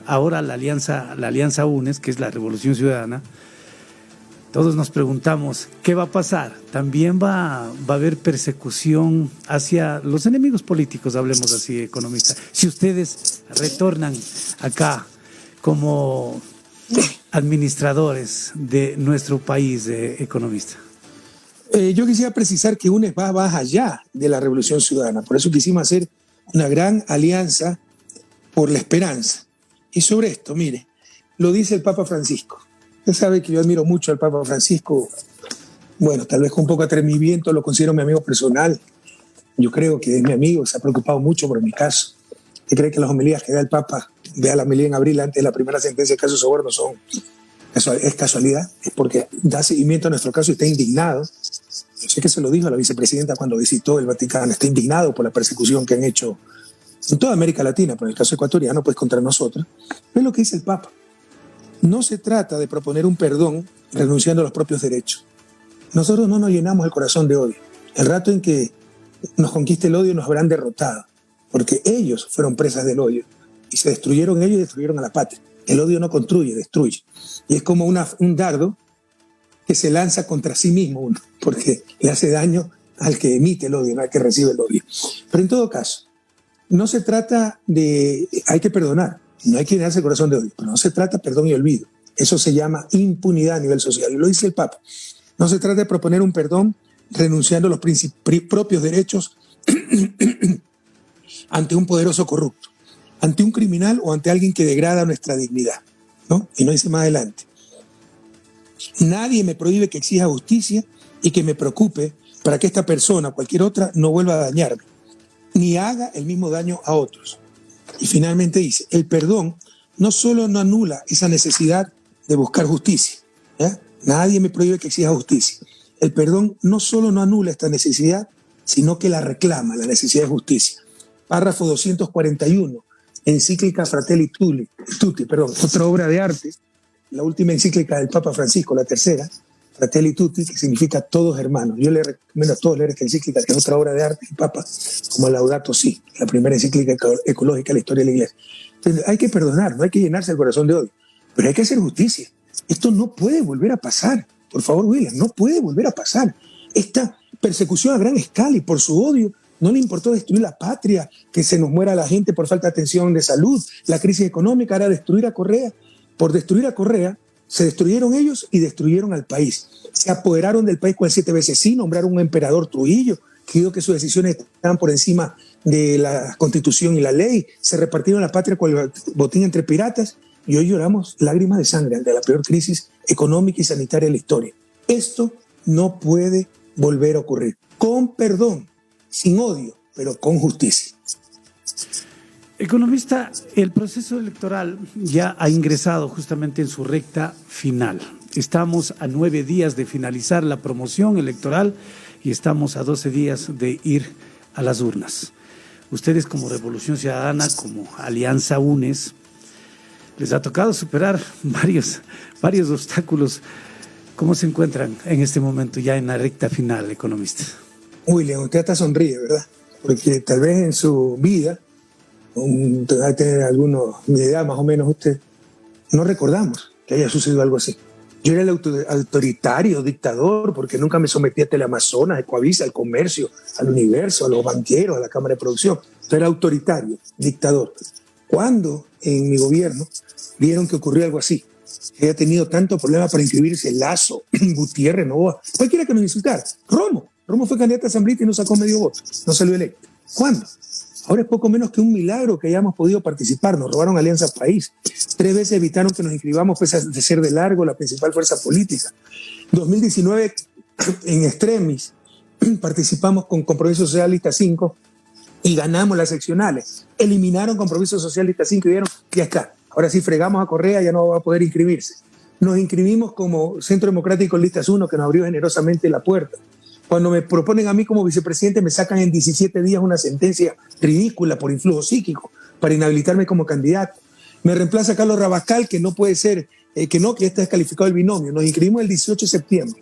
Ahora la alianza UNES, que es la Revolución Ciudadana, todos nos preguntamos, ¿qué va a pasar? También va a haber persecución hacia los enemigos políticos, hablemos así, economistas. Si ustedes retornan acá como administradores de nuestro país, economista. Yo quisiera precisar que UNES va más allá de la Revolución Ciudadana. Por eso quisimos hacer una gran alianza por la esperanza. Y sobre esto, mire, lo dice el Papa Francisco. Usted sabe que yo admiro mucho al Papa Francisco. Bueno, tal vez con un poco de atrevimiento lo considero mi amigo personal. Yo creo que es mi amigo, se ha preocupado mucho por mi caso. ¿Usted cree que las homilías que da el Papa, vea la homilía en abril antes de la primera sentencia del caso Soborno, es casualidad? Es porque da seguimiento a nuestro caso y está indignado. Yo sé que se lo dijo a la vicepresidenta cuando visitó el Vaticano. Está indignado por la persecución que han hecho en toda América Latina, pero en el caso ecuatoriano, pues contra nosotros. Es lo que dice el Papa. No se trata de proponer un perdón renunciando a los propios derechos. Nosotros no nos llenamos el corazón de odio. El rato en que nos conquiste el odio nos habrán derrotado, porque ellos fueron presas del odio y se destruyeron ellos y destruyeron a la patria. El odio no construye, destruye. Y es como un dardo que se lanza contra sí mismo uno, porque le hace daño al que emite el odio, no al que recibe el odio. Pero en todo caso, no se trata de... Hay que perdonar, no hay que llenarse el corazón de odio, pero no se trata de perdón y olvido. Eso se llama impunidad a nivel social, y lo dice el Papa. No se trata de proponer un perdón renunciando a los propios derechos ante un poderoso corrupto, ante un criminal o ante alguien que degrada nuestra dignidad, ¿no? Y no dice más adelante: nadie me prohíbe que exija justicia y que me preocupe para que esta persona o cualquier otra no vuelva a dañarme, ni haga el mismo daño a otros. Y finalmente dice, el perdón no solo no anula esa necesidad de buscar justicia, ¿ya? Nadie me prohíbe que exija justicia. El perdón no solo no anula esta necesidad, sino que la reclama, la necesidad de justicia. Párrafo 241, encíclica Fratelli Tutti, otra obra de arte, la última encíclica del Papa Francisco, la tercera, Fratelli Tutti, que significa todos hermanos. Yo le recomiendo a todos leer esta encíclica, que es otra obra de arte del Papa, como Laudato Si, la primera encíclica ecológica de la historia de la Iglesia. Entonces, hay que perdonar, no hay que llenarse el corazón de odio, pero hay que hacer justicia. Esto no puede volver a pasar. Por favor, William, no puede volver a pasar. Esta persecución a gran escala, y por su odio no le importó destruir la patria, que se nos muera la gente por falta de atención de salud, la crisis económica, era destruir a Correa. Por destruir a Correa, se destruyeron ellos y destruyeron al país. Se apoderaron del país con el 7 veces sí, nombraron un emperador Trujillo, que dijo que sus decisiones estaban por encima de la Constitución y la ley. Se repartieron la patria con el botín entre piratas y hoy lloramos lágrimas de sangre ante la peor crisis económica y sanitaria de la historia. Esto no puede volver a ocurrir. Con perdón, sin odio, pero con justicia. Economista, el proceso electoral ya ha ingresado justamente en su recta final. Estamos a 9 días de finalizar la promoción electoral y estamos a 12 días de ir a las urnas. Ustedes como Revolución Ciudadana, como Alianza UNES, les ha tocado superar varios obstáculos. ¿Cómo se encuentran en este momento ya en la recta final, economista? William, usted hasta sonríe, ¿verdad? Porque tal vez en su vida, hay que tener alguna idea más o menos, usted, no recordamos que haya sucedido algo así. Yo era el autoritario, dictador, porque nunca me sometí a Teleamazonas, a Ecoavisa, al comercio, al universo, a los banqueros, a la Cámara de Producción. Yo era autoritario, dictador. Cuando en mi gobierno vieron que ocurrió algo así, que había tenido tanto problema para inscribirse Lazo, Gutiérrez, Novoa, cualquiera que nos insultara. Romo fue candidato a asambleísta y no sacó medio voto, no salió electo. ¿Cuándo? Ahora es poco menos que un milagro que hayamos podido participar. Nos robaron Alianza País. 3 veces evitaron que nos inscribamos pese a ser de largo la principal fuerza política. 2019, en extremis, participamos con Compromiso Socialista 5 y ganamos las seccionales. Eliminaron Compromiso Socialista 5 y dijeron, ya está, ahora sí fregamos a Correa, ya no va a poder inscribirse. Nos inscribimos como Centro Democrático Listas 1, que nos abrió generosamente la puerta. Cuando me proponen a mí como vicepresidente, me sacan en 17 días una sentencia ridícula por influjo psíquico para inhabilitarme como candidato. Me reemplaza Carlos Rabascal, que no puede ser, que ya está descalificado el binomio. Nos inscribimos el 18 de septiembre.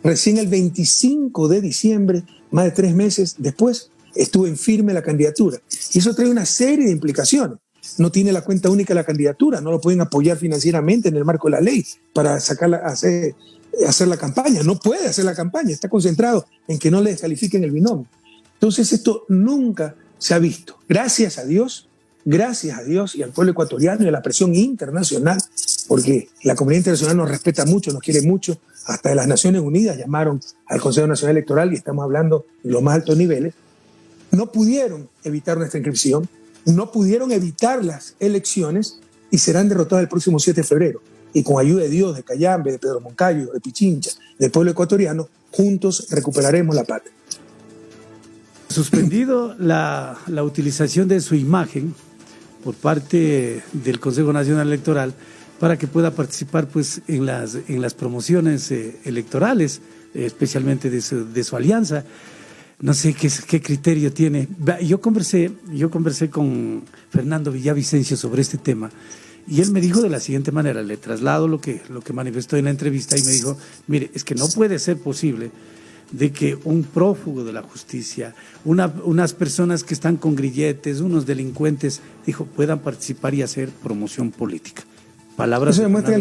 Recién el 25 de diciembre, más de 3 meses después, estuvo en firme la candidatura. Y eso trae una serie de implicaciones. no tiene la cuenta única de la candidatura, no lo pueden apoyar financieramente en el marco de la ley para hacer la campaña, no puede hacer la campaña, está concentrado en que no le descalifiquen el binomio. Entonces esto nunca se ha visto. Gracias a Dios y al pueblo ecuatoriano y a la presión internacional, porque la comunidad internacional nos respeta mucho, nos quiere mucho, hasta de las Naciones Unidas llamaron al Consejo Nacional Electoral y estamos hablando de los más altos niveles, no pudieron evitar nuestra inscripción, no pudieron evitar las elecciones y serán derrotadas el próximo 7 de febrero. Y con ayuda de Dios, de Cayambe, de Pedro Moncayo, de Pichincha, del pueblo ecuatoriano, juntos recuperaremos la patria. Suspendido la utilización de su imagen por parte del Consejo Nacional Electoral para que pueda participar pues en las promociones electorales, especialmente de su alianza. No sé qué criterio tiene. Yo conversé con Fernando Villavicencio sobre este tema y él me dijo de la siguiente manera, le traslado lo que manifestó en la entrevista y me dijo, mire, es que no puede ser posible de que un prófugo de la justicia, unas personas que están con grilletes, unos delincuentes, dijo, puedan participar y hacer promoción política. Palabras eso demuestra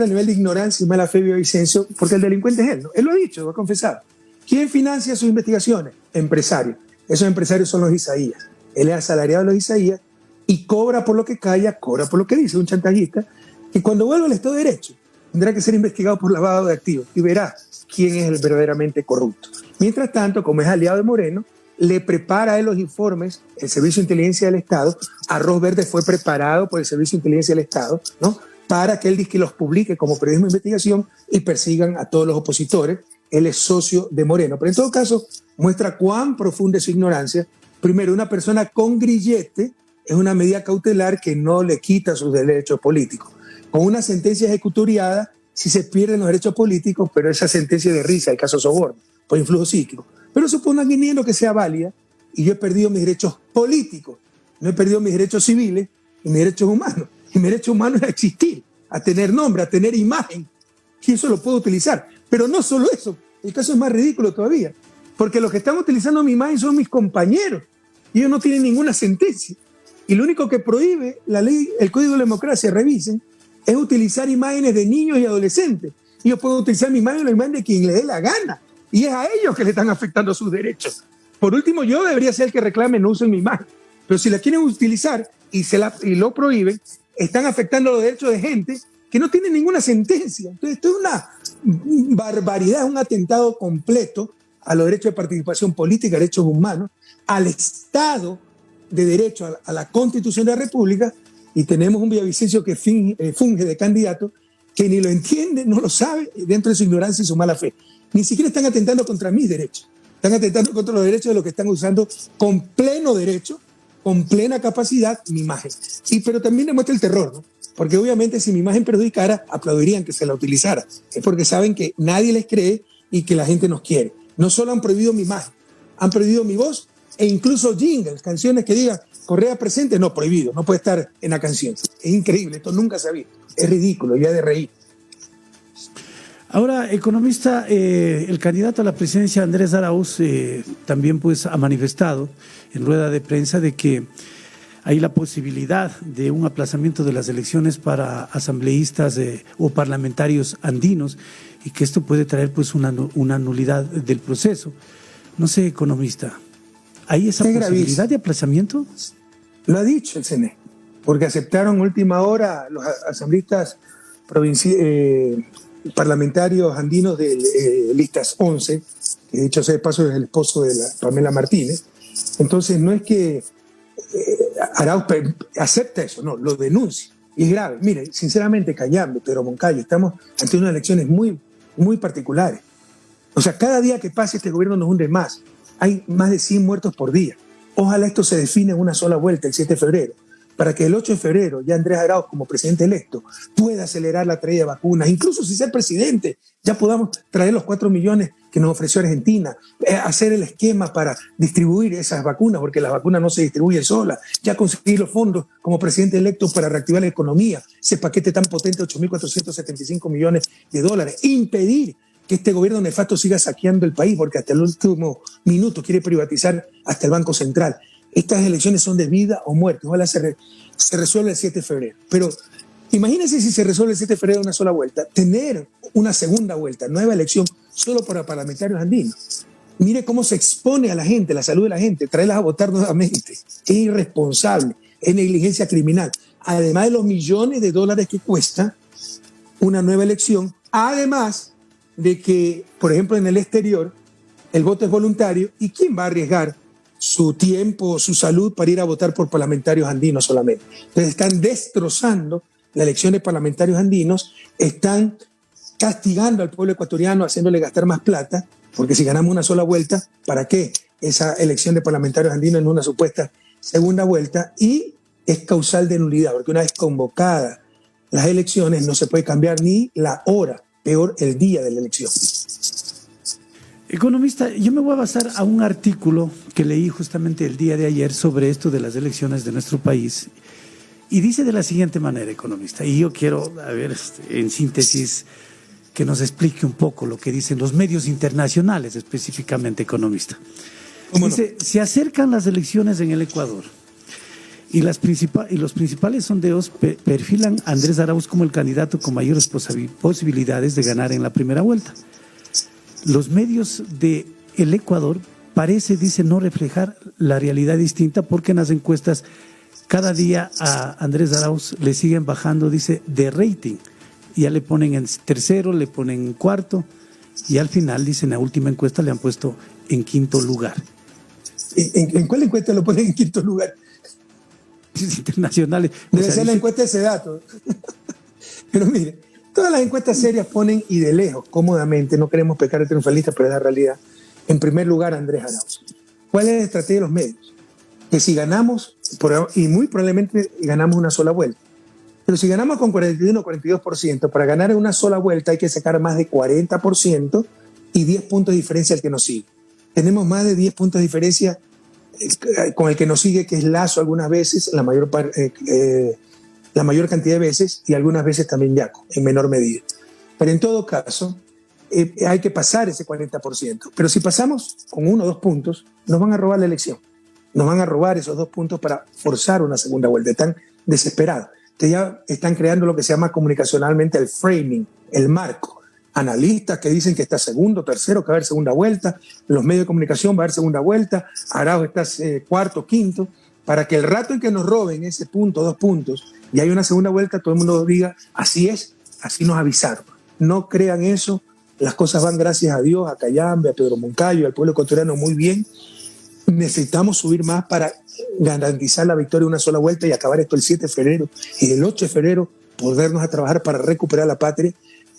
el nivel de ignorancia y mala fe de Villavicencio, porque el delincuente es él, ¿no? Él lo ha dicho, lo ha confesado. ¿Quién financia sus investigaciones? Empresarios. Esos empresarios son los Isaías. Él es asalariado de los Isaías y cobra por lo que calla, cobra por lo que dice, un chantajista, que cuando vuelva al Estado de Derecho tendrá que ser investigado por lavado de activos y verá quién es el verdaderamente corrupto. Mientras tanto, como es aliado de Moreno, le prepara a él los informes el Servicio de Inteligencia del Estado. Arroz Verde fue preparado por el Servicio de Inteligencia del Estado, ¿no?, para que él dice que los publique como periodismo de investigación y persigan a todos los opositores. Él es socio de Moreno. Pero en todo caso, muestra cuán profunda es su ignorancia. Primero, una persona con grillete es una medida cautelar que no le quita sus derechos políticos. Con una sentencia ejecutoriada, sí se pierden los derechos políticos, pero esa sentencia de risa, el caso Soborno, por influjo psíquico. Pero suponiendo que sea válida, y yo he perdido mis derechos políticos, no he perdido mis derechos civiles y mis derechos humanos. Y mi derecho humano es a existir, a tener nombre, a tener imagen. Y eso lo puedo utilizar. Pero no solo eso, el caso es más ridículo todavía, porque los que están utilizando mi imagen son mis compañeros y ellos no tienen ninguna sentencia. Y lo único que prohíbe la ley, el Código de la Democracia, revisen, es utilizar imágenes de niños y adolescentes. Ellos pueden utilizar mi imagen o la imagen de quien les dé la gana. Y es a ellos que le están afectando sus derechos. Por último, yo debería ser el que reclame no usen mi imagen. Pero si la quieren utilizar y lo prohíben, están afectando los derechos de gente que no tiene ninguna sentencia. Entonces, esto es una barbaridad, un atentado completo a los derechos de participación política, derechos humanos, al Estado de Derecho, a la Constitución de la República, y tenemos un Villavicencio que funge de candidato, que ni lo entiende, no lo sabe, dentro de su ignorancia y su mala fe. Ni siquiera están atentando contra mis derechos, están atentando contra los derechos de los que están usando con pleno derecho, con plena capacidad, mi imagen. Pero también demuestra el terror, ¿no? Porque obviamente si mi imagen perjudicara, aplaudirían que se la utilizara. Es porque saben que nadie les cree y que la gente nos quiere. No solo han prohibido mi imagen, han prohibido mi voz e incluso jingles, canciones que digan Correa presente, no, prohibido, no puede estar en la canción. Es increíble, esto nunca se ha visto. Es ridículo, ya de reír. Ahora, economista, el candidato a la presidencia, Andrés Arauz, también pues ha manifestado en rueda de prensa de que hay la posibilidad de un aplazamiento de las elecciones para asambleístas o parlamentarios andinos y que esto puede traer pues una nulidad del proceso. No sé, economista, ¿hay esa posibilidad de aplazamiento? Lo ha dicho el CNE, porque aceptaron última hora los asambleístas parlamentarios andinos de listas 11, que dicho sea de paso es el esposo de la Pamela Martínez. Entonces no es que Arauz acepta eso, no, lo denuncia. Y es grave. Mire, sinceramente, Cayambe, Pedro Moncayo, estamos ante unas elecciones muy, muy particulares. O sea, cada día que pase este gobierno nos hunde más. Hay más de 100 muertos por día. Ojalá esto se define en una sola vuelta el 7 de febrero, para que el 8 de febrero ya Andrés Arauz, como presidente electo, pueda acelerar la traída de vacunas. Incluso si sea presidente, ya podamos traer los 4 millones que nos ofreció Argentina, hacer el esquema para distribuir esas vacunas, porque las vacunas no se distribuyen solas, ya conseguir los fondos como presidente electo para reactivar la economía, ese paquete tan potente de 8.475 millones de dólares, impedir que este gobierno nefasto siga saqueando el país, porque hasta el último minuto quiere privatizar hasta el Banco Central. Estas elecciones son de vida o muerte. Ojalá se resuelva el 7 de febrero. Pero imagínense si se resuelve el 7 de febrero una sola vuelta, tener una segunda vuelta, nueva elección, solo para parlamentarios andinos. Mire cómo se expone a la gente, la salud de la gente, traerlas a votar nuevamente. Es irresponsable, es negligencia criminal. Además de los millones de dólares que cuesta una nueva elección, además de que, por ejemplo, en el exterior, el voto es voluntario, ¿y quién va a arriesgar su tiempo, su salud para ir a votar por parlamentarios andinos solamente? Entonces están destrozando la elección de parlamentarios andinos, están castigando al pueblo ecuatoriano, haciéndole gastar más plata, porque si ganamos una sola vuelta, ¿para qué esa elección de parlamentarios andinos en una supuesta segunda vuelta? Y es causal de nulidad, porque una vez convocadas las elecciones no se puede cambiar ni la hora, peor el día de la elección. Economista, yo me voy a basar a un artículo que leí justamente el día de ayer sobre esto de las elecciones de nuestro país y dice de la siguiente manera, economista, y yo quiero, a ver, en síntesis, que nos explique un poco lo que dicen los medios internacionales, específicamente, economista. Dice, no? Se acercan las elecciones en el Ecuador y los principales sondeos perfilan a Andrés Arauz como el candidato con mayores posibilidades de ganar en la primera vuelta. Los medios del Ecuador parece, dice, no reflejar la realidad distinta porque en las encuestas cada día a Andrés Arauz le siguen bajando, dice, de rating. Ya le ponen en tercero, le ponen en cuarto y al final, dicen, en la última encuesta le han puesto en quinto lugar. ¿En cuál encuesta lo ponen en quinto lugar? Internacionales. Debe ser la encuesta de ese dato. Pero mire, todas las encuestas serias ponen y de lejos, cómodamente, no queremos pecar de triunfalistas, pero es la realidad, en primer lugar Andrés Arauz. ¿Cuál es la estrategia de los medios? Que si ganamos, y muy probablemente ganamos una sola vuelta, pero si ganamos con 41 o 42%, para ganar en una sola vuelta hay que sacar más de 40% y 10 puntos de diferencia al que nos sigue. Tenemos más de 10 puntos de diferencia con el que nos sigue, que es Lazo algunas veces, la mayor cantidad de veces, y algunas veces también Yaco, en menor medida. Pero en todo caso, hay que pasar ese 40%. Pero si pasamos con 1 o 2 puntos, nos van a robar la elección. Nos van a robar esos 2 puntos para forzar una segunda vuelta. Están desesperados. Entonces ya están creando lo que se llama comunicacionalmente el framing, el marco. Analistas que dicen que está segundo, tercero, que va a haber segunda vuelta. Los medios de comunicación va a haber segunda vuelta. Arauz está cuarto, quinto. Para que el rato en que nos roben ese punto, 2 puntos, y hay una segunda vuelta, todo el mundo diga, así es, así nos avisaron. No crean eso. Las cosas van, gracias a Dios, a Cayambe, a Pedro Moncayo, al pueblo ecuatoriano muy bien. Necesitamos subir más para garantizar la victoria de una sola vuelta y acabar esto el 7 de febrero y el 8 de febrero podernos a trabajar para recuperar la patria.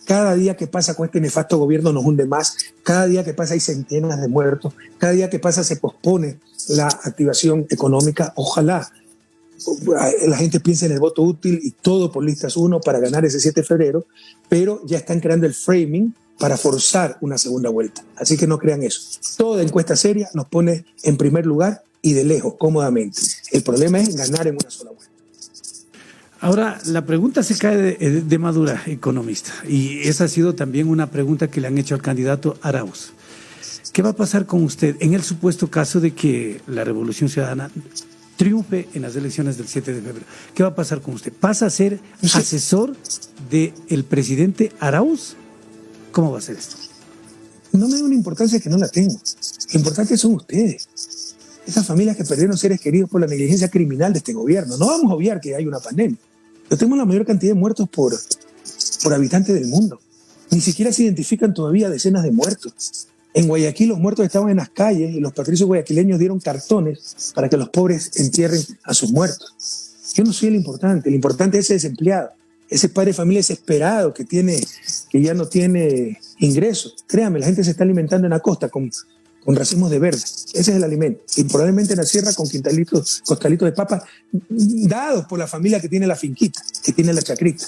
Cada día que pasa con este nefasto gobierno nos hunde más, cada día que pasa hay centenas de muertos, cada día que pasa se pospone la activación económica. Ojalá la gente piense en el voto útil y todo por listas 1 para ganar ese 7 de febrero, pero ya están creando el framing para forzar una segunda vuelta. Así que no crean eso. Toda encuesta seria nos pone en primer lugar y de lejos, cómodamente. El problema es ganar en una sola vuelta. Ahora, la pregunta se cae de madura, economista, y esa ha sido también una pregunta que le han hecho al candidato Arauz. ¿Qué va a pasar con usted en el supuesto caso de que la Revolución Ciudadana triunfe en las elecciones del 7 de febrero? ¿Qué va a pasar con usted? ¿Pasa a ser asesor del presidente Arauz? ¿Cómo va a ser esto? No me da una importancia que no la tengo. Lo importante son ustedes. Esas familias que perdieron seres queridos por la negligencia criminal de este gobierno. No vamos a obviar que hay una pandemia. Pero tenemos la mayor cantidad de muertos por habitante del mundo. Ni siquiera se identifican todavía decenas de muertos. En Guayaquil los muertos estaban en las calles y los patricios guayaquileños dieron cartones para que los pobres entierren a sus muertos. Yo no soy el importante es ese desempleado, ese padre de familia desesperado que ya no tiene ingresos. Créame, la gente se está alimentando en la costa con racimos de verde. Ese es el alimento. Y probablemente en la sierra con costalitos de papa dados por la familia que tiene la finquita, que tiene la chacrita.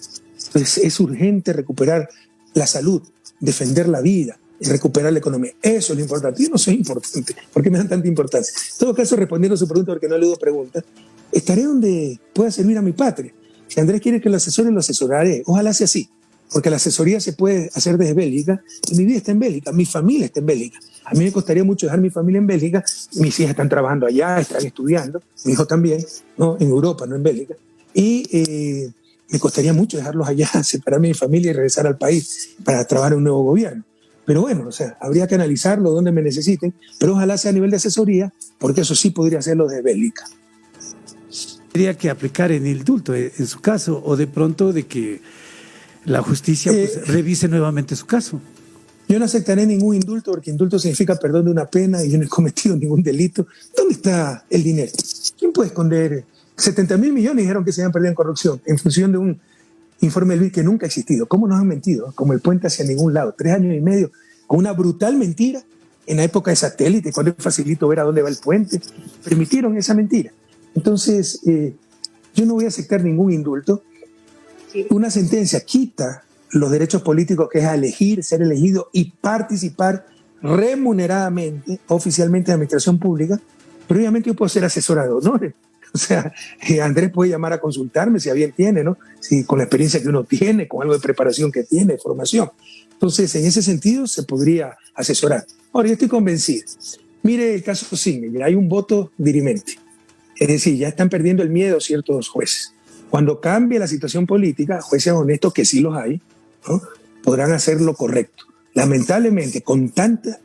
Entonces es urgente recuperar la salud, defender la vida y recuperar la economía. Eso es lo importante. Yo no soy importante. ¿Por qué me dan tanta importancia? En todo caso, respondiendo a su pregunta, porque no le doy preguntas, estaré donde pueda servir a mi patria. Si Andrés quiere que lo asesore, lo asesoraré. Ojalá sea así. porque la asesoría se puede hacer desde Bélgica, y mi vida está en Bélgica, mi familia está en Bélgica. A mí me costaría mucho dejar mi familia en Bélgica, mis hijas están trabajando allá, están estudiando, mi hijo también, ¿no? En Europa, no en Bélgica, y me costaría mucho dejarlos allá, separarme de mi familia y regresar al país para trabajar en un nuevo gobierno. Pero bueno, o sea, habría que analizarlo donde me necesiten, pero ojalá sea a nivel de asesoría, porque eso sí podría hacerlo desde Bélgica. Tendría que aplicar en el indulto, en su caso, o de pronto de que la justicia pues, revise nuevamente su caso. Yo no aceptaré ningún indulto, porque indulto significa perdón de una pena y yo no he cometido ningún delito. ¿Dónde está el dinero? ¿Quién puede esconder? 70.000 millones dijeron que se habían perdido en corrupción, en función de un informe del BID que nunca ha existido. ¿Cómo nos han mentido? Como el puente hacia ningún lado. 3 años y medio, con una brutal mentira, en la época de satélite, cuando es facilito ver a dónde va el puente. Permitieron esa mentira. Entonces, yo no voy a aceptar ningún indulto. Una sentencia quita los derechos políticos, que es a elegir, ser elegido y participar remuneradamente, oficialmente en la administración pública, pero obviamente yo puedo ser asesora de honores. O sea, Andrés puede llamar a consultarme si a bien tiene, ¿no? Si con la experiencia que uno tiene, con algo de preparación que tiene, de formación. Entonces, en ese sentido, se podría asesorar. Ahora, yo estoy convencido. Mire el caso Singer, hay un voto dirimente. Es decir, ya están perdiendo el miedo ciertos jueces. Cuando cambie la situación política, jueces honestos, que sí los hay, ¿no? Podrán hacer lo correcto. Lamentablemente, con tanta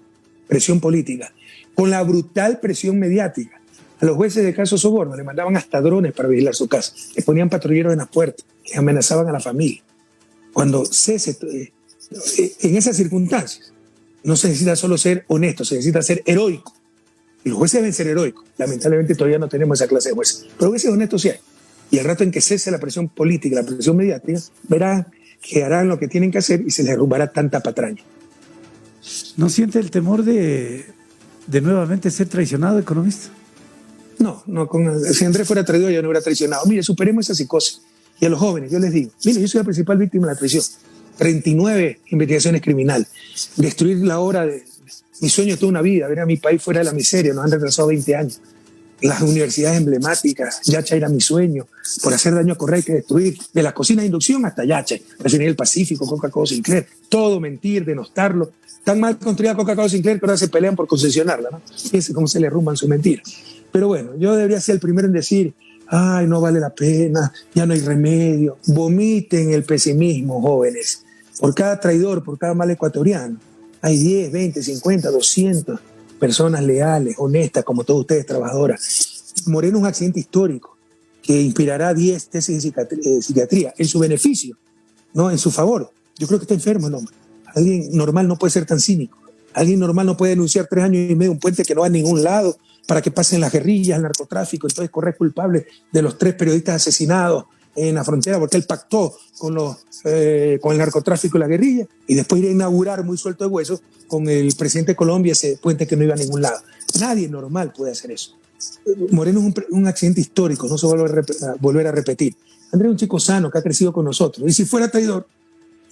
presión política, con la brutal presión mediática, a los jueces de caso soborno le mandaban hasta drones para vigilar su casa, le ponían patrulleros en las puertas, les amenazaban a la familia. Cuando cese, en esas circunstancias, no se necesita solo ser honesto, se necesita ser heroico. Y los jueces deben ser heroicos. Lamentablemente todavía no tenemos esa clase de jueces. Pero jueces honestos sí hay. Y al rato en que cese la presión política, la presión mediática, verán que harán lo que tienen que hacer y se les derrumbará tanta patraña. ¿No siente el temor de nuevamente ser traicionado, economista? No, si Andrés fuera traidor yo no hubiera traicionado. Mire, superemos esa psicosis. Y a los jóvenes, yo les digo, mire, yo soy la principal víctima de la traición. 39 investigaciones criminales. Destruir la obra de mi sueño de toda una vida, ver a mi país fuera de la miseria, nos han retrasado 20 años. Las universidades emblemáticas, Yacha era mi sueño, por hacer daño a Correa hay que destruir, de las cocinas de inducción hasta Yacha, Refinería del Pacífico, Coca-Cola Sinclair, todo mentir, denostarlo. Tan mal construida Coca-Cola Sinclair que ahora se pelean por concesionarla, ¿no? Fíjense cómo se le rumban su mentira. Pero bueno, yo debería ser el primero en decir, ay, no vale la pena, ya no hay remedio. Vomiten el pesimismo, jóvenes. Por cada traidor, por cada mal ecuatoriano, hay 10, 20, 50, 200 personas leales, honestas, como todos ustedes, trabajadoras. Moreno es un accidente histórico que inspirará 10 tesis de psiquiatría en su beneficio, no en su favor. Yo creo que está enfermo el hombre. Alguien normal no puede ser tan cínico. Alguien normal no puede denunciar 3 años y medio un puente que no va a ningún lado para que pasen las guerrillas, el narcotráfico, entonces correr culpable de los 3 periodistas asesinados en la frontera porque él pactó con el narcotráfico y la guerrilla y después ir a inaugurar muy suelto de huesos con el presidente de Colombia ese puente que no iba a ningún lado. Nadie normal puede hacer eso. Moreno es un accidente histórico, no se va a volver a repetir. Andrés es un chico sano que ha crecido con nosotros y si fuera traidor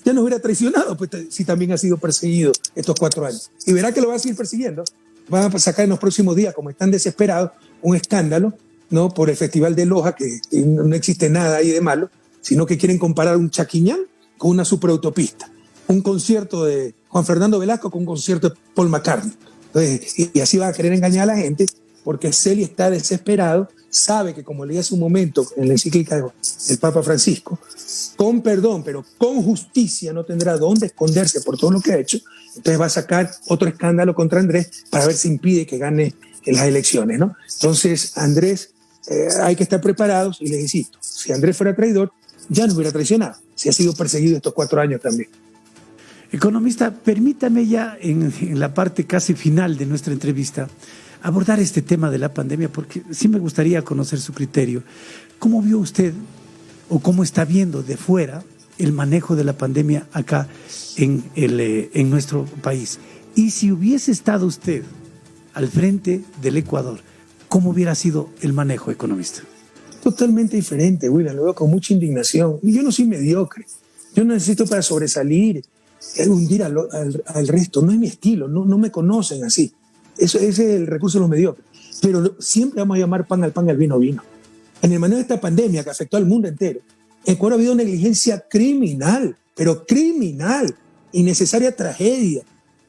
ya nos hubiera traicionado, pues si también ha sido perseguido estos 4 años. Y verá que lo va a seguir persiguiendo. Van a sacar en los próximos días, como están desesperados, un escándalo, ¿no? Por el Festival de Loja, que no existe nada ahí de malo, sino que quieren comparar un Chaquiñán con una superautopista. Un concierto de Juan Fernando Velasco con un concierto de Paul McCartney. Entonces, y así van a querer engañar a la gente, porque Celi está desesperado, sabe que como leí hace un momento en la encíclica del Papa Francisco, con perdón, pero con justicia no tendrá dónde esconderse por todo lo que ha hecho, entonces va a sacar otro escándalo contra Andrés para ver si impide que gane en las elecciones, ¿no? Entonces, Andrés, hay que estar preparados y les insisto, si Andrés fuera traidor, ya no hubiera traicionado, si ha sido perseguido estos 4 años también. Economista, permítame ya en la parte casi final de nuestra entrevista abordar este tema de la pandemia, porque sí me gustaría conocer su criterio. ¿Cómo vio usted o cómo está viendo de fuera el manejo de la pandemia acá en nuestro país? Y si hubiese estado usted al frente del Ecuador, ¿cómo hubiera sido el manejo, economista? Totalmente diferente, William, lo veo con mucha indignación. Y yo no soy mediocre, yo no necesito para sobresalir, hundir al resto, no es mi estilo, no me conocen así. Ese es el recurso de los mediocres. Pero siempre vamos a llamar pan al pan, al vino al vino. En el manejo de esta pandemia que afectó al mundo entero, En Ecuador ha habido negligencia criminal, pero criminal, innecesaria tragedia.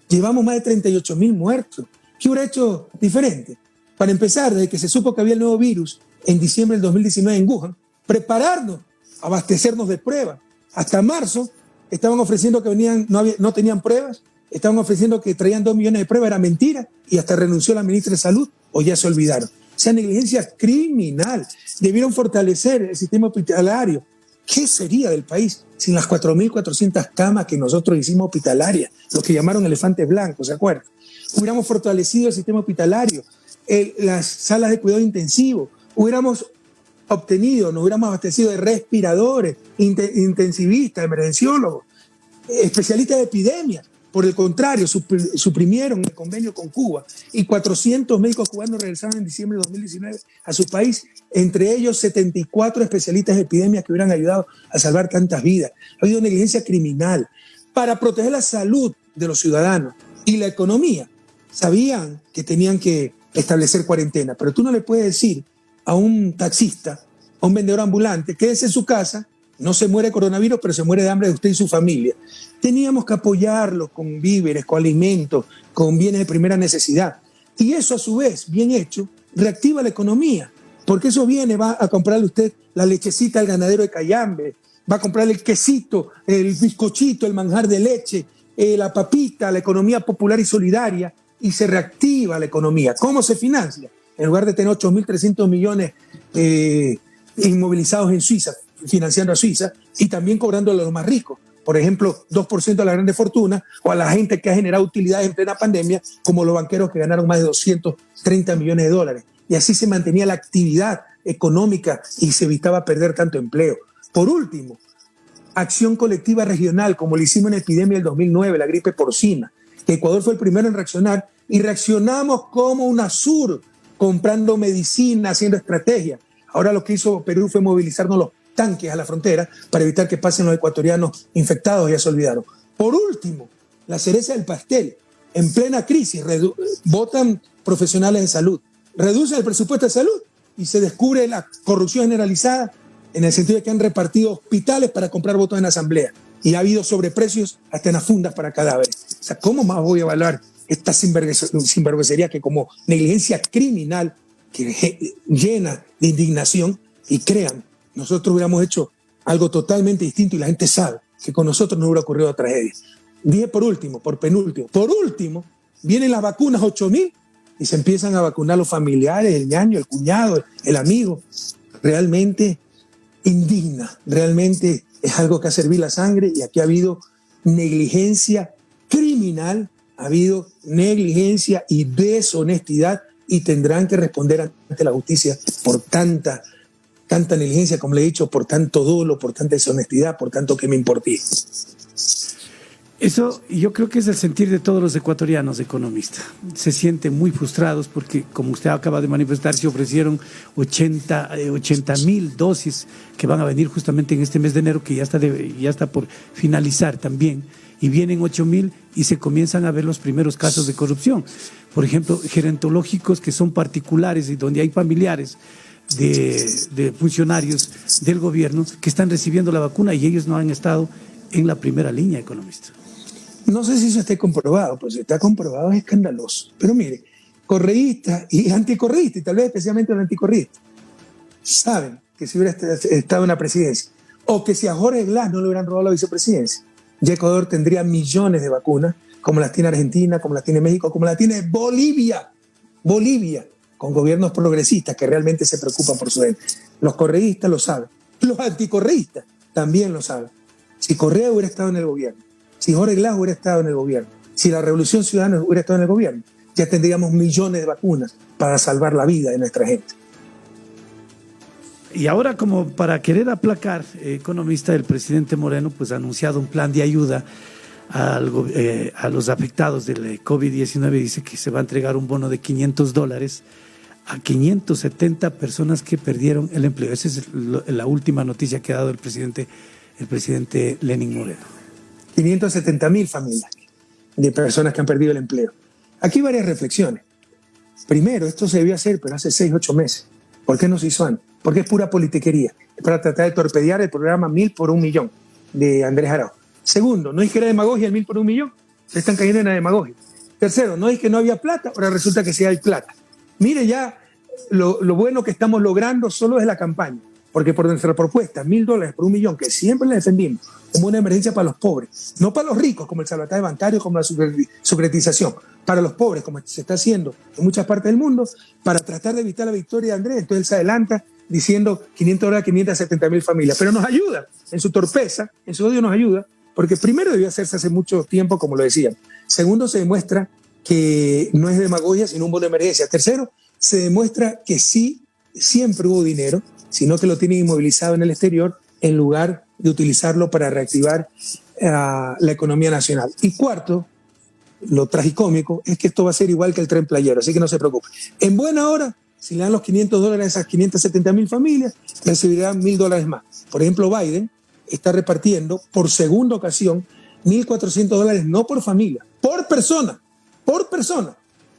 Llevamos más de 38.000 muertos. ¿Qué hubiera hecho diferente? Para empezar, desde que se supo que había el nuevo virus en diciembre del 2019 en Wuhan, prepararnos, abastecernos de pruebas. Hasta marzo estaban ofreciendo que no tenían pruebas, estaban ofreciendo que traían 2 millones de pruebas, era mentira, y hasta renunció la ministra de Salud, o ya se olvidaron. O sea, negligencia criminal. Debieron fortalecer el sistema hospitalario. ¿Qué sería del país sin las 4.400 camas que nosotros hicimos hospitalarias? Lo que llamaron elefantes blancos, ¿se acuerdan? Hubiéramos fortalecido el sistema hospitalario, las salas de cuidado intensivo, hubiéramos nos hubiéramos abastecido de respiradores, intensivistas, emergenciólogos, especialistas de epidemias. Por el contrario, suprimieron el convenio con Cuba y 400 médicos cubanos regresaron en diciembre de 2019 a su país, entre ellos 74 especialistas de epidemias que hubieran ayudado a salvar tantas vidas. Ha habido negligencia criminal para proteger la salud de los ciudadanos y la economía. Sabían que tenían que establecer cuarentena, pero tú no le puedes decir a un taxista, a un vendedor ambulante, quédese en su casa, no se muere de coronavirus, pero se muere de hambre de usted y su familia. Teníamos que apoyarlos con víveres, con alimentos, con bienes de primera necesidad. Y eso, a su vez, bien hecho, reactiva la economía, porque esos bienes va a comprarle usted la lechecita al ganadero de Cayambe, va a comprarle el quesito, el bizcochito, el manjar de leche, la papita, la economía popular y solidaria, y se reactiva la economía. ¿Cómo se financia? En lugar de tener 8.300 millones inmovilizados en Suiza, financiando a Suiza, y también cobrándole a los más ricos. Por ejemplo, 2% a la grande fortuna o a la gente que ha generado utilidades en plena pandemia, como los banqueros que ganaron más de 230 millones de dólares. Y así se mantenía la actividad económica y se evitaba perder tanto empleo. Por último, acción colectiva regional, como lo hicimos en la epidemia del 2009, la gripe porcina. Ecuador fue el primero en reaccionar y reaccionamos como UNASUR, comprando medicina, haciendo estrategia. Ahora lo que hizo Perú fue movilizarnos los tanques a la frontera para evitar que pasen los ecuatorianos infectados, ya se olvidaron. Por último, la cereza del pastel, en plena crisis, votan profesionales de salud, reducen el presupuesto de salud y se descubre la corrupción generalizada en el sentido de que han repartido hospitales para comprar votos en la asamblea y ha habido sobreprecios hasta en las fundas para cadáveres. O sea, ¿cómo más voy a evaluar esta sinvergüencería que como negligencia criminal que llena de indignación? Y crean, nosotros hubiéramos hecho algo totalmente distinto y la gente sabe que con nosotros no hubiera ocurrido tragedia. Dije por último, por último, vienen las vacunas 8.000 y se empiezan a vacunar los familiares, el ñaño, el cuñado, el amigo. Realmente indigna, realmente es algo que ha servido la sangre y aquí ha habido negligencia criminal, ha habido negligencia y deshonestidad y tendrán que responder ante la justicia por tanta negligencia, como le he dicho, por tanto dolo, por tanta deshonestidad, por tanto que me importé. Eso yo creo que es el sentir de todos los ecuatorianos economistas. Se sienten muy frustrados porque, como usted acaba de manifestar, se ofrecieron 80.000 dosis que van a venir justamente en este mes de enero, que ya está por finalizar también, y vienen 8.000 y se comienzan a ver los primeros casos de corrupción. Por ejemplo, gerontológicos que son particulares y donde hay familiares de funcionarios del gobierno que están recibiendo la vacuna y ellos no han estado en la primera línea, economista. No sé si eso esté comprobado, pues si está comprobado es escandaloso. Pero mire, correístas y anticorreístas, y tal vez especialmente los anticorreístas, saben que si hubiera estado en la presidencia o que si a Jorge Glass no le hubieran robado la vicepresidencia, ya Ecuador tendría millones de vacunas, como las tiene Argentina, como las tiene México, como las tiene Bolivia, con gobiernos progresistas que realmente se preocupan por su gente. Los correístas lo saben, los anticorreístas también lo saben. Si Correa hubiera estado en el gobierno, si Jorge Glass hubiera estado en el gobierno, si la Revolución Ciudadana hubiera estado en el gobierno, ya tendríamos millones de vacunas para salvar la vida de nuestra gente. Y ahora, como para querer aplacar, economista, el presidente Moreno pues ha anunciado un plan de ayuda a los afectados del COVID-19. Dice que se va a entregar un bono de $500 a 570 personas que perdieron el empleo. Esa es la última noticia que ha dado el presidente Lenín Moreno. 570.000 familias de personas que han perdido el empleo. Aquí hay varias reflexiones. Primero, esto se debió hacer, pero hace 6, 8 meses. ¿Por qué no se hizo antes? Porque es pura politiquería. para tratar de torpedear el programa 1000 por 1 millón de Andrés Arauz. Segundo, no es que era demagogia el 1000 por 1 millón, se están cayendo en la demagogia. Tercero, no es que no había plata, ahora resulta que sí hay plata. Mire ya lo bueno que estamos logrando solo es la campaña, porque por nuestra propuesta, $1000 por 1 millón, que siempre la defendimos como una emergencia para los pobres, no para los ricos, como el salvataje bancario, como la securitización, para los pobres, como se está haciendo en muchas partes del mundo, para tratar de evitar la victoria de Andrés. Entonces él se adelanta diciendo $500 a 570,000 familias, pero nos ayuda, en su torpeza, en su odio nos ayuda, porque primero debió hacerse hace mucho tiempo, como lo decían. Segundo, se demuestra que no es demagogia, sino un bono de emergencia. Tercero, se demuestra que sí, siempre hubo dinero, sino que lo tienen inmovilizado en el exterior en lugar de utilizarlo para reactivar la economía nacional. Y cuarto, lo tragicómico es que esto va a ser igual que el Tren Playero, así que no se preocupe. En buena hora, si le dan los $500 a esas 570,000 familias, recibirán $1,000 más. Por ejemplo, Biden está repartiendo por segunda ocasión $1,400, no por familia, por persona, por persona.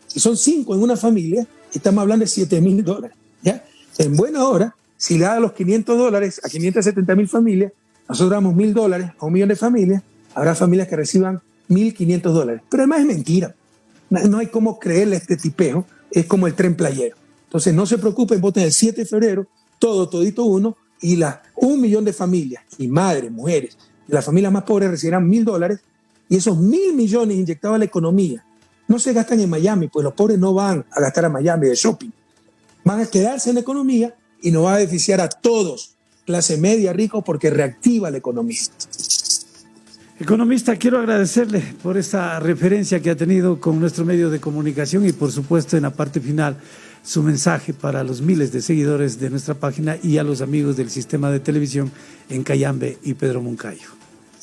Si son 5 en una familia, estamos hablando de $7,000, ¿ya? En buena hora, si le da los $500 a 570,000 familias, nosotros damos $1,000 a 1 millón de familias, habrá familias que reciban $1,500. Pero además es mentira. No hay cómo creerle a este tipejo, es como el Tren Playero. Entonces no se preocupen, voten el 7 de febrero, todito uno, y las 1 millón de familias, y madres, mujeres, de las familias más pobres recibirán $1,000, y esos 1,000 millones inyectados a la economía no se gastan en Miami, pues los pobres no van a gastar a Miami de shopping, van a quedarse en la economía y nos va a beneficiar a todos, clase media, ricos, porque reactiva la economía. Economista, quiero agradecerle por esta referencia que ha tenido con nuestro medio de comunicación y por supuesto en la parte final su mensaje para los miles de seguidores de nuestra página y a los amigos del sistema de televisión en Cayambe y Pedro Moncayo.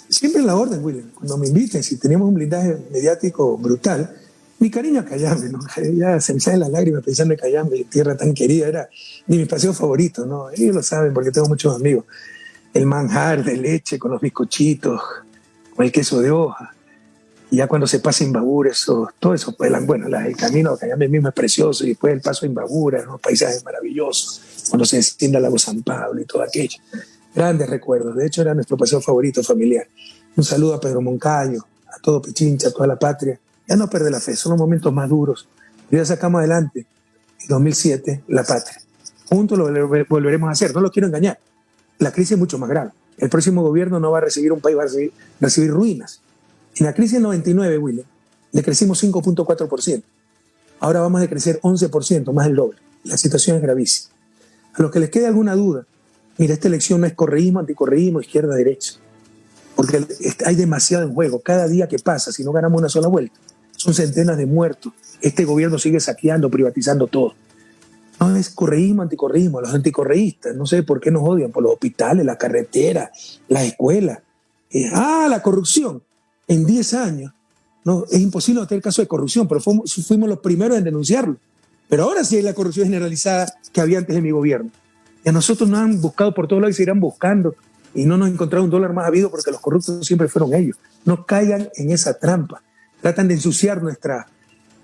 Siempre en la orden, William. Cuando me inviten, si tenemos un blindaje mediático brutal, mi cariño a Cayambe, ¿no? Ya se me salen las lágrimas pensando en Cayambe, tierra tan querida, era de mis paseos favoritos, ¿no? Ellos lo saben porque tengo muchos amigos. El manjar de leche con los bizcochitos, con el queso de hoja. Y ya cuando se pasa a Imbabura, todo eso, pues, bueno, el camino a Cayambe mismo es precioso, y después el paso a Imbabura, ¿no? Paisajes maravillosos, cuando se desciende al lago San Pablo y todo aquello. Grandes recuerdos, de hecho era nuestro paseo favorito familiar. Un saludo a Pedro Moncayo, a todo Pichincha, a toda la patria. Ya no perder la fe, son los momentos más duros. Ya sacamos adelante, en 2007, la patria. Juntos lo volveremos a hacer, no lo quiero engañar. La crisis es mucho más grave. El próximo gobierno no va a recibir un país, va a recibir ruinas. En la crisis del 99, William, decrecimos 5.4%. Ahora vamos a decrecer 11%, más del doble. La situación es gravísima. A los que les quede alguna duda, mira, esta elección no es correísmo, anticorreísmo, izquierda, derecha. Porque hay demasiado en juego. Cada día que pasa, si no ganamos una sola vuelta, son centenas de muertos. Este gobierno sigue saqueando, privatizando todo. No es correísmo, anticorreísmo. Los anticorreístas, no sé por qué nos odian, por los hospitales, la carretera, las escuelas. La corrupción. En 10 años, no, es imposible no tener caso de corrupción, pero fuimos los primeros en denunciarlo. Pero ahora sí hay la corrupción generalizada que había antes de mi gobierno. Y a nosotros nos han buscado por todos lados y seguirán buscando. Y no nos encontraron un dólar más habido porque los corruptos siempre fueron ellos. No caigan en esa trampa. Tratan de ensuciar nuestra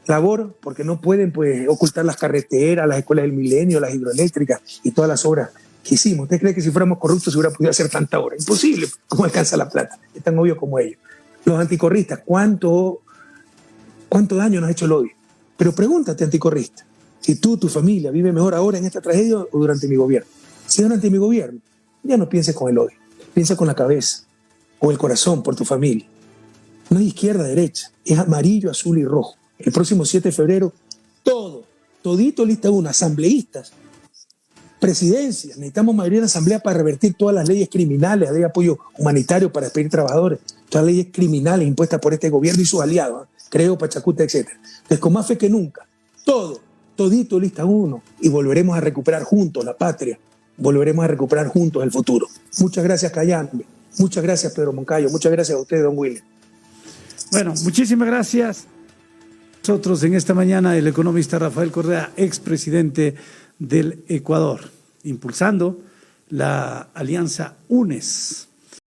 labor porque no pueden, pues, ocultar las carreteras, las escuelas del milenio, las hidroeléctricas y todas las obras que hicimos. ¿Usted cree que si fuéramos corruptos se hubiera podido hacer tanta obra? Imposible. ¿Cómo alcanza la plata? Es tan obvio como ellos. Los anticorristas, ¿cuánto daño nos ha hecho el odio? Pero pregúntate, anticorrista, si tú, tu familia, vive mejor ahora en esta tragedia o durante mi gobierno. Si durante mi gobierno, ya no pienses con el odio, piensa con la cabeza, con el corazón, por tu familia. No es izquierda, derecha, es amarillo, azul y rojo. El próximo 7 de febrero, todito lista 1, asambleístas, presidencia, necesitamos mayoría en asamblea para revertir todas las leyes criminales, de apoyo humanitario para despedir trabajadores, todas las leyes criminales impuestas por este gobierno y sus aliados, Creo, Pachacuta, etc. Entonces, con más fe que nunca, todito lista 1, y volveremos a recuperar juntos la patria, volveremos a recuperar juntos el futuro. Muchas gracias, Cayambe, muchas gracias, Pedro Moncayo, muchas gracias a usted, don William. Bueno, muchísimas gracias. Nosotros en esta mañana el economista Rafael Correa, expresidente del Ecuador, impulsando la alianza UNES.